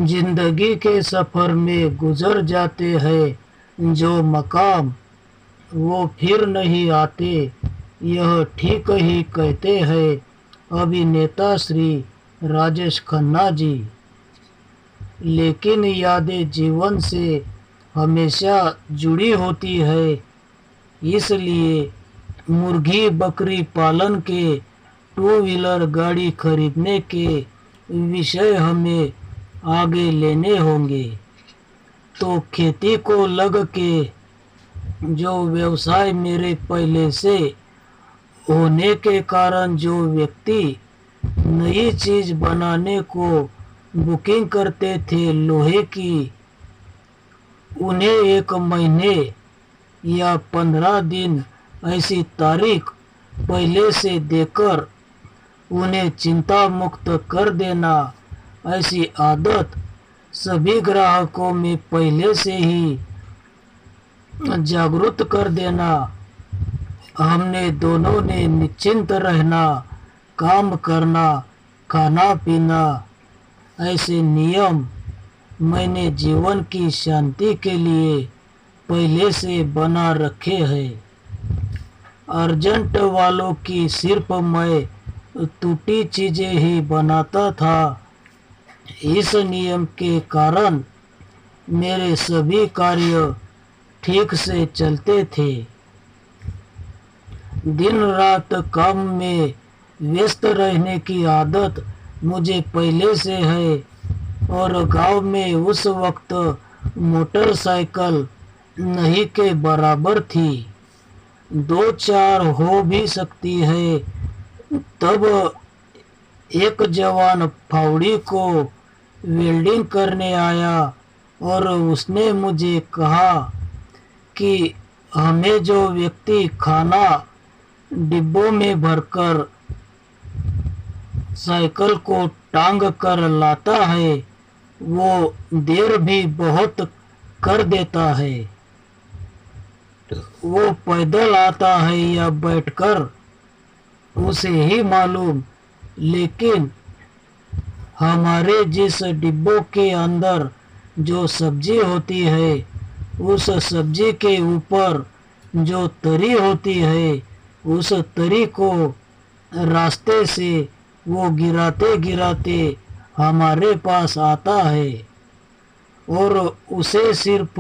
जिंदगी के सफर में गुजर जाते हैं जो मकाम, वो फिर नहीं आते, यह ठीक ही कहते हैं अभिनेता श्री राजेश खन्ना जी। लेकिन यादें जीवन से हमेशा जुड़ी होती है, इसलिए मुर्गी बकरी पालन के टू व्हीलर गाड़ी खरीदने के विषय हमें आगे लेने होंगे। तो खेती को लग के जो व्यवसाय मेरे पहले से होने के कारण जो व्यक्ति नई चीज बनाने को बुकिंग करते थे लोहे की, उन्हें एक महीने या 15 दिन ऐसी तारीख पहले से देकर उन्हें चिंता मुक्त कर देना, ऐसी आदत सभी ग्राहकों में पहले से ही जागरूक कर देना। हमने दोनों ने निश्चिंत रहना, काम करना, खाना पीना, ऐसे नियम मैंने जीवन की शांति के लिए पहले से बना रखे हैं। अर्जेंट वालों की सिर्फ मैं टूटी चीजें ही बनाता था। इस नियम के कारण मेरे सभी कार्य ठीक से चलते थे। दिन रात काम में व्यस्त रहने की आदत मुझे पहले से है, और गांव में उस वक्त मोटरसाइकिल नहीं के बराबर थी, 2-4 हो भी सकती है। तब एक जवान फावड़ी को वेल्डिंग करने आया और उसने मुझे कहा कि हमें जो व्यक्ति खाना डिब्बों में भरकर साइकिल को टांग कर लाता है, वो देर भी बहुत कर देता है। वो पैदल आता है या बैठकर, उसे ही मालूम। लेकिन हमारे जिस डिब्बों के अंदर जो सब्जी होती है, उस सब्जी के ऊपर जो तरी होती है, उस तरी को रास्ते से वो गिराते गिराते हमारे पास आता है, और उसे सिर्फ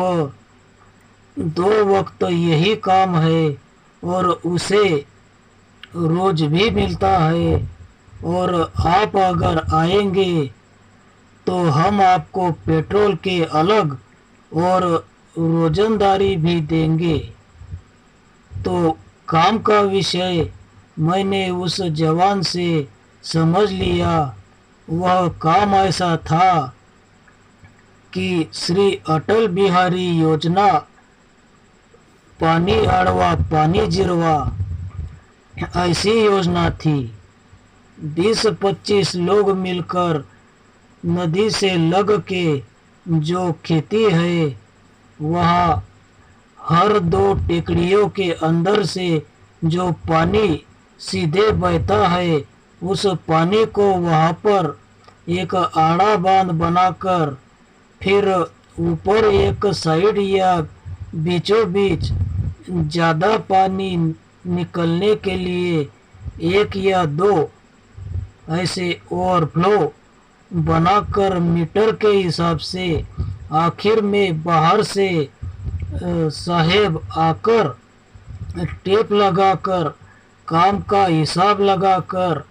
2 वक्त यही काम है, और उसे रोज भी मिलता है। और आप अगर आएंगे तो हम आपको पेट्रोल के अलग और रोजंदारी भी देंगे। तो काम का विषय मैंने उस जवान से समझ लिया। वह काम ऐसा था कि श्री अटल बिहारी योजना, पानी अड़वा पानी जिरवा, ऐसी योजना थी। 20-25 लोग मिलकर नदी से लग के जो खेती है, वहाँ हर 2 टेकड़ियों के अंदर से जो पानी सीधे बहता है, उस पानी को वहाँ पर एक आड़ा बांध बनाकर, फिर ऊपर एक साइड या बीचों बीच ज़्यादा पानी निकलने के लिए 1 या 2 ऐसे ओवरफ्लो बनाकर मीटर के हिसाब से आखिर में बाहर से साहेब आकर टेप लगाकर काम का हिसाब लगाकर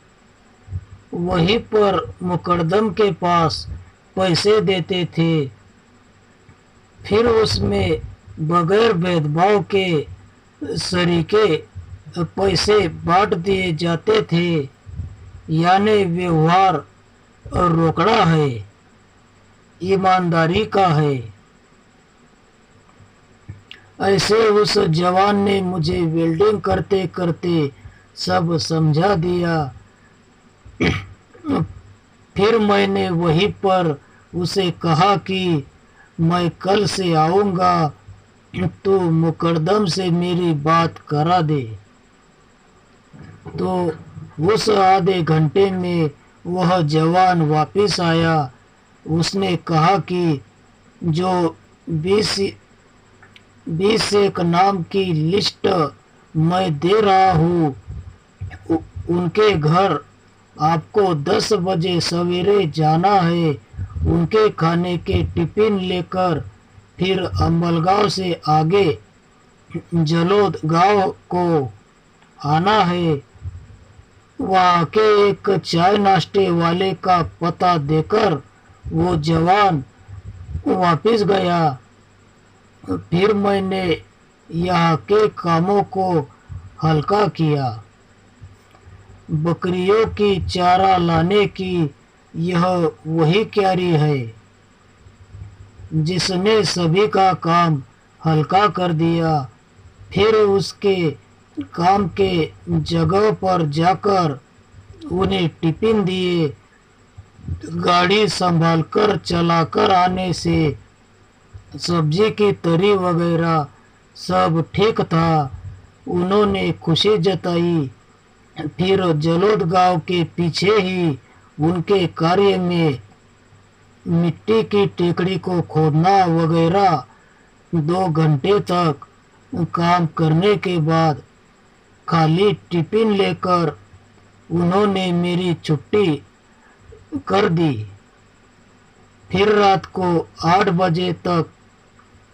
वहीं पर मुकद्दम के पास पैसे देते थे। फिर उसमें बगैर भेदभाव के सरीके पैसे बांट दिए जाते थे, यानी व्यवहार रोकड़ा है, ईमानदारी का है। ऐसे उस जवान ने मुझे वेल्डिंग करते करते सब समझा दिया। फिर मैंने वहीं पर उसे कहा कि मैं कल से आऊँगा, तो मुकद्दम से मेरी बात करा दे। तो उस आधे घंटे में वह जवान वापस आया। उसने कहा कि जो 20 एक नाम की लिस्ट मैं दे रहा हूँ, उनके घर आपको 10 बजे सवेरे जाना है। उनके खाने के टिफिन लेकर फिर अम्बलगांव से आगे जलोद गांव को आना है। वहाँ के एक चाय नाश्ते वाले का पता देकर वो जवान वापस गया। फिर मैंने यहाँ के कामों को हल्का किया। बकरियों की चारा लाने की यह वही क्यारी है जिसने सभी का काम हल्का कर दिया। फिर उसके काम के जगह पर जाकर उन्हें टिफिन दिए। गाड़ी संभालकर चलाकर आने से सब्जी की तरी वगैरह सब ठीक था। उन्होंने खुशी जताई। फिर जलोद गांव के पीछे ही उनके कार्य में मिट्टी की टेकड़ी को खोदना वगैरह 2 घंटे तक काम करने के बाद खाली टिफिन लेकर उन्होंने मेरी छुट्टी कर दी। फिर रात को 8 बजे तक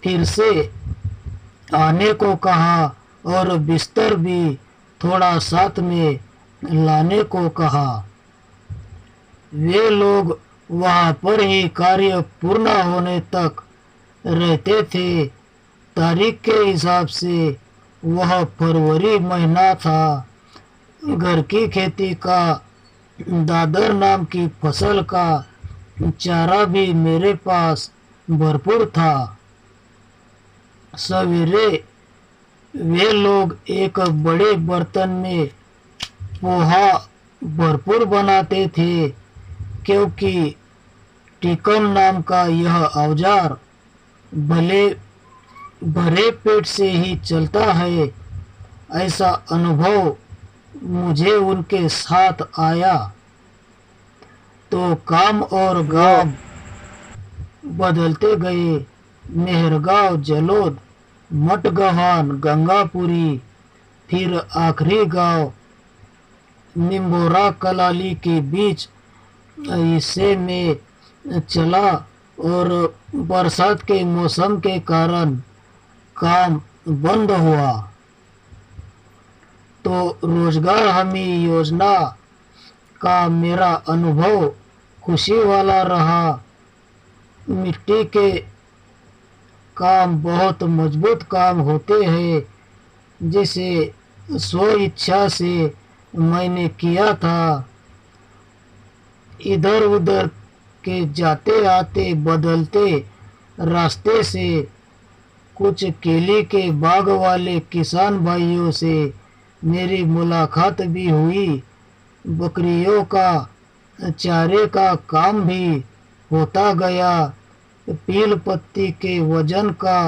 फिर से आने को कहा और बिस्तर भी थोड़ा साथ में लाने को कहा। वे लोग वहाँ पर ही कार्य पूर्ण होने तक रहते थे। तारीख के हिसाब से वह फरवरी महीना था। घर की खेती का दादर नाम की फसल का चारा भी मेरे पास भरपूर था। सवेरे वे लोग एक बड़े बर्तन में पोहा भरपूर बनाते थे, क्योंकि टिकम नाम का यह औजार भले भरे पेट से ही चलता है। ऐसा अनुभव मुझे उनके साथ आया तो काम और गांव बदलते गए। मेहरगांव, जलोद, मटगहान, गंगापुरी, फिर आखिरी गांव निम्बोरा कलाली के बीच हिस्से में चला और बरसात के मौसम के कारण काम बंद हुआ। तो रोजगार हमी योजना का मेरा अनुभव खुशी वाला रहा। मिट्टी के काम बहुत मजबूत काम होते हैं, जिसे स्व इच्छा से मैंने किया था। इधर उधर के जाते आते बदलते रास्ते से कुछ केले के बाग वाले किसान भाइयों से मेरी मुलाकात भी हुई। बकरियों का चारे का काम भी होता गया। पील पत्ती के वजन का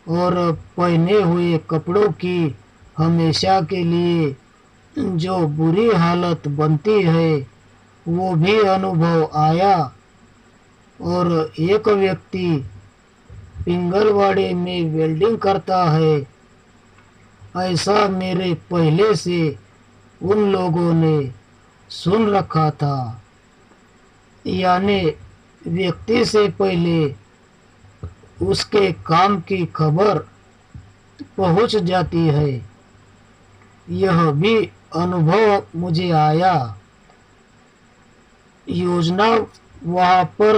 और पहने हुए कपड़ों की हमेशा के लिए जो बुरी हालत बनती है वो भी अनुभव आया। और एक व्यक्ति पिंगलवाड़े में वेल्डिंग करता है, ऐसा मेरे पहले से उन लोगों ने सुन रखा था। यानी व्यक्ति से पहले उसके काम की खबर पहुंच जाती है। यह भी अनुभव मुझे आया। योजना वहाँ पर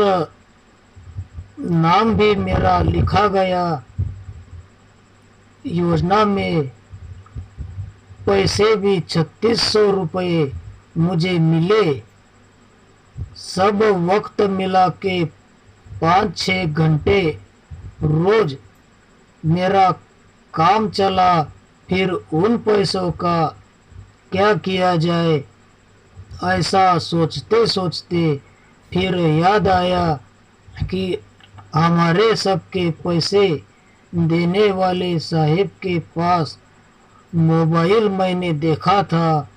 नाम भी मेरा लिखा गया। योजना में पैसे भी 3600 रुपये मुझे मिले। सब वक्त मिला के 5-6 घंटे रोज मेरा काम चला। फिर उन पैसों का क्या किया जाए, ऐसा सोचते सोचते फिर याद आया कि हमारे सबके पैसे देने वाले साहिब के पास मोबाइल मैंने देखा था।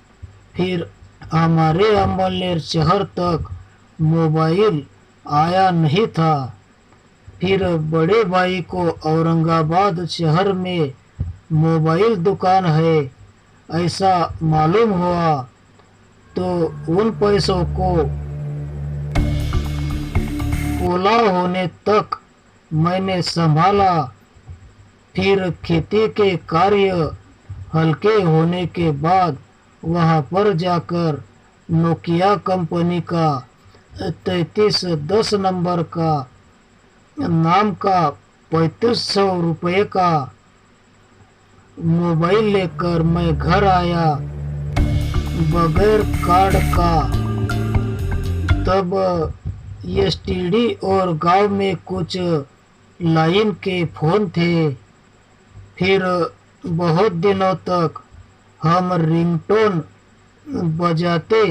फिर हमारे अम्बलनेर शहर तक मोबाइल आया नहीं था। फिर बड़े भाई को औरंगाबाद शहर में मोबाइल दुकान है ऐसा मालूम हुआ, तो उन पैसों को कोला होने तक मैंने संभाला। फिर खेती के कार्य हल्के होने के बाद वहां पर जाकर नोकिया कंपनी का 3310 नंबर का नाम का 3500 रुपये का मोबाइल लेकर मैं घर आया बगैर कार्ड का। तब एसटीडी और गांव में कुछ लाइन के फोन थे। फिर बहुत दिनों तक हम रिंगटोन बजाते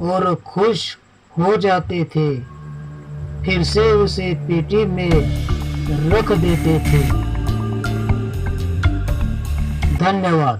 और खुश हो जाते थे, फिर से उसे पेटी में रख देते थे। धन्यवाद।